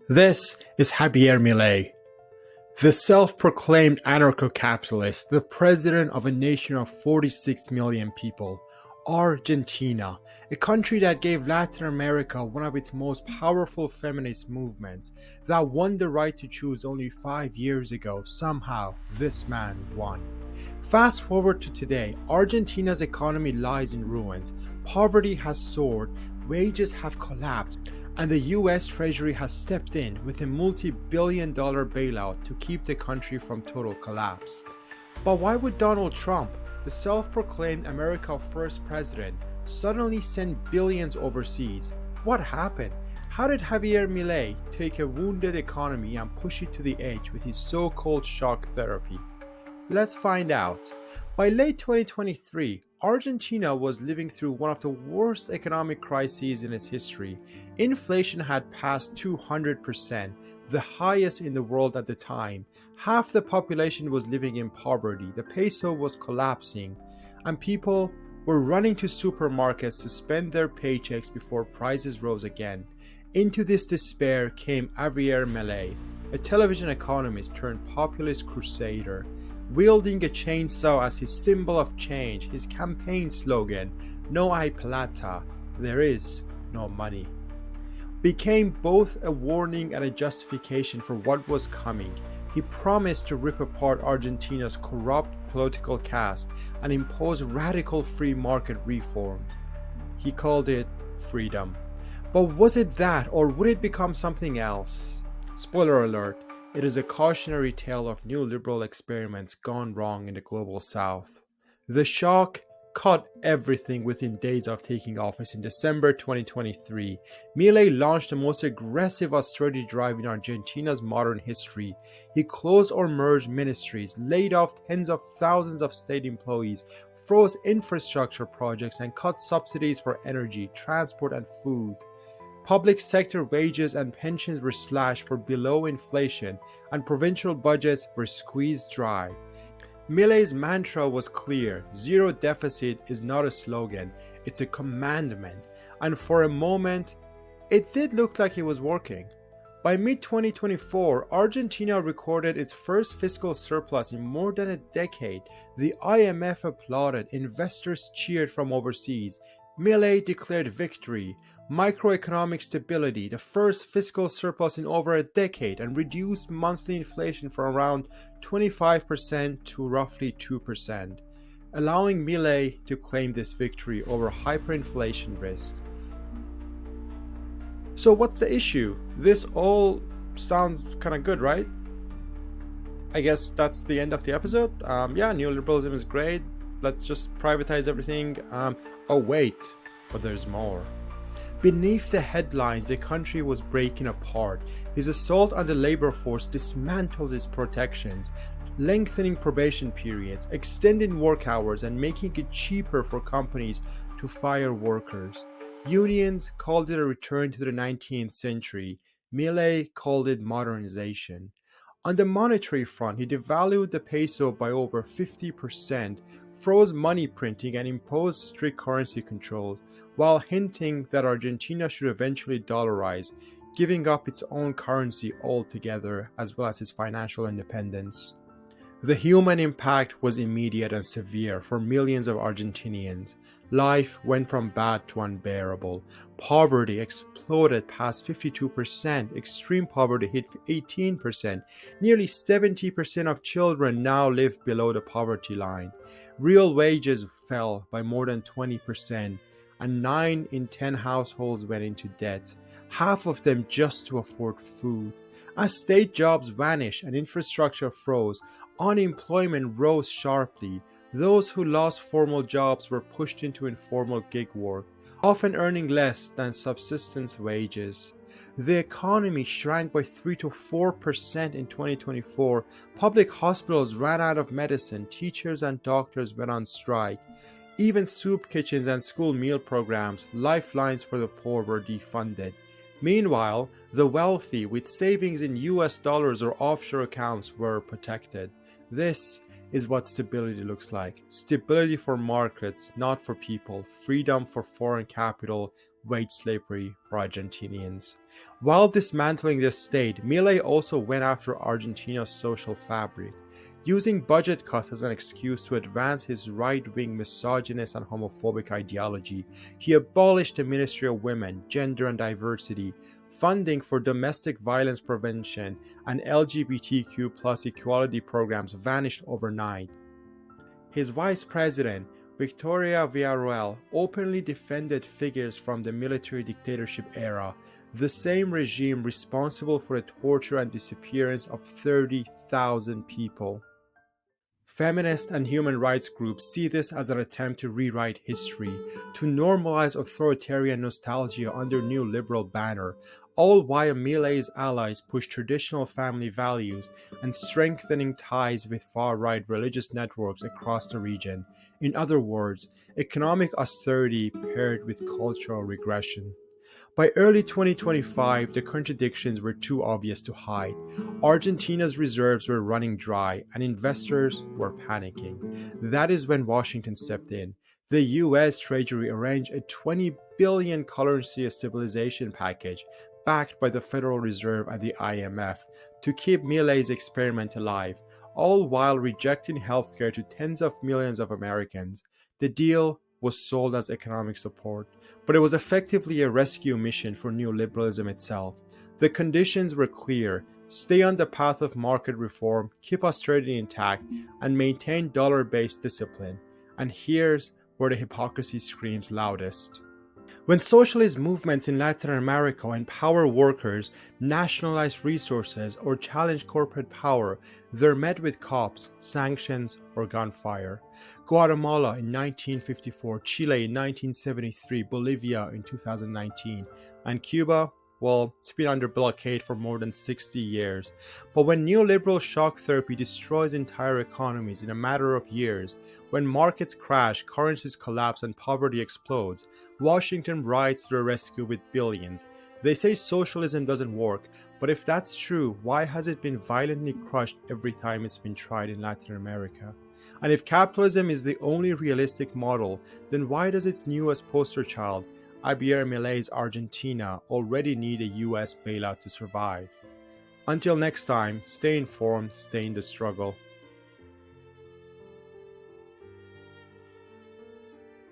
This is Javier Milei, the self-proclaimed anarcho-capitalist, the president of a nation of 46 million people, Argentina, a country that gave Latin America one of its most powerful feminist movements, that won the right to choose only 5 years ago. Somehow, this man won. Fast forward to today, Argentina's economy lies in ruins, poverty has soared, wages have collapsed, and the US Treasury has stepped in with a multi-billion-dollar bailout to keep the country from total collapse. But why would Donald Trump, the self-proclaimed America First president, suddenly send billions overseas? What happened? How did Javier Milei take a wounded economy and push it to the edge with his so-called shock therapy? Let's find out. By late 2023, Argentina was living through one of the worst economic crises in its history. Inflation had passed 200%, the highest in the world at the time. Half the population was living in poverty, the peso was collapsing, and people were running to supermarkets to spend their paychecks before prices rose again. Into this despair came Javier Milei, a television economist turned populist crusader. Wielding a chainsaw as his symbol of change, his campaign slogan, "No hay plata," there is no money, became both a warning and a justification for what was coming. He promised to rip apart Argentina's corrupt political caste and impose radical free market reform. He called it freedom. But was it that, or would it become something else? Spoiler alert. It is a cautionary tale of neoliberal experiments gone wrong in the global south. The shock caught everything within days of taking office in December 2023. Milei launched the most aggressive austerity drive in Argentina's modern history. He closed or merged ministries, laid off tens of thousands of state employees, froze infrastructure projects, and cut subsidies for energy, transport, and food. Public sector wages and pensions were slashed for below inflation, and provincial budgets were squeezed dry. Milei's mantra was clear: zero deficit is not a slogan, it's a commandment. And for a moment, it did look like it was working. By mid-2024, Argentina recorded its first fiscal surplus in more than a decade. The IMF applauded, investors cheered from overseas. Milei declared victory. Macroeconomic stability, the first fiscal surplus in over a decade, and reduced monthly inflation from around 25% to roughly 2%, allowing Milei to claim this victory over hyperinflation risks. So what's the issue? This all sounds kind of good, right? I guess that's the end of the episode. Yeah, neoliberalism is great. Let's just privatize everything. Oh wait, but there's more. Beneath the headlines, the country was breaking apart. His assault on the labor force dismantles its protections, lengthening probation periods, extending work hours, and making it cheaper for companies to fire workers. Unions called it a return to the 19th century. Milei called it modernization. On the monetary front, he devalued the peso by over 50%, froze money printing, and imposed strict currency controls, while hinting that Argentina should eventually dollarize, giving up its own currency altogether, as well as its financial independence. The human impact was immediate and severe for millions of Argentinians. Life went from bad to unbearable. Poverty exploded past 52%, extreme poverty hit 18%. Nearly 70% of children now live below the poverty line. Real wages fell by more than 20%, and 9 in 10 households went into debt, half of them just to afford food. As state jobs vanished and infrastructure froze, unemployment rose sharply. Those who lost formal jobs were pushed into informal gig work, often earning less than subsistence wages. The economy shrank by 3 to 4% in 2024. Public hospitals ran out of medicine. Teachers and doctors went on strike. Even soup kitchens and school meal programs, lifelines for the poor, were defunded. Meanwhile, the wealthy with savings in US dollars or offshore accounts were protected. This is what stability looks like. Stability for markets, not for people. Freedom for foreign capital, wage slavery for Argentinians. While dismantling the state, Milei also went after Argentina's social fabric, using budget cuts as an excuse to advance his right-wing misogynist and homophobic ideology. He abolished the Ministry of Women, Gender and Diversity, funding for domestic violence prevention, and LGBTQ plus equality programs vanished overnight. His vice president, Victoria Villarreal, openly defended figures from the military dictatorship era, the same regime responsible for the torture and disappearance of 30,000 people. Feminist and human rights groups see this as an attempt to rewrite history, to normalize authoritarian nostalgia under neoliberal banner, all while Milei's allies push traditional family values and strengthening ties with far-right religious networks across the region. In other words, economic austerity paired with cultural regression. By early 2025, the contradictions were too obvious to hide. Argentina's reserves were running dry, and investors were panicking. That is when Washington stepped in. The US Treasury arranged a $20 billion currency stabilization package, backed by the Federal Reserve and the IMF, to keep Milei's experiment alive, all while rejecting healthcare to tens of millions of Americans. The deal was sold as economic support, but it was effectively a rescue mission for neoliberalism itself. The conditions were clear: stay on the path of market reform, keep austerity intact, and maintain dollar-based discipline. And here's where the hypocrisy screams loudest. When socialist movements in Latin America empower workers, nationalize resources, or challenge corporate power, they're met with cops, sanctions, or gunfire. Guatemala in 1954, Chile in 1973, Bolivia in 2019, and Cuba, well, it's been under blockade for more than 60 years. But when neoliberal shock therapy destroys entire economies in a matter of years, when markets crash, currencies collapse, and poverty explodes, Washington rides to the rescue with billions. They say socialism doesn't work, but if that's true, why has it been violently crushed every time it's been tried in Latin America? And if capitalism is the only realistic model, then why does its newest poster child, Javier Milei's Argentina, already need a US bailout to survive? Until next time, stay informed, stay in the struggle.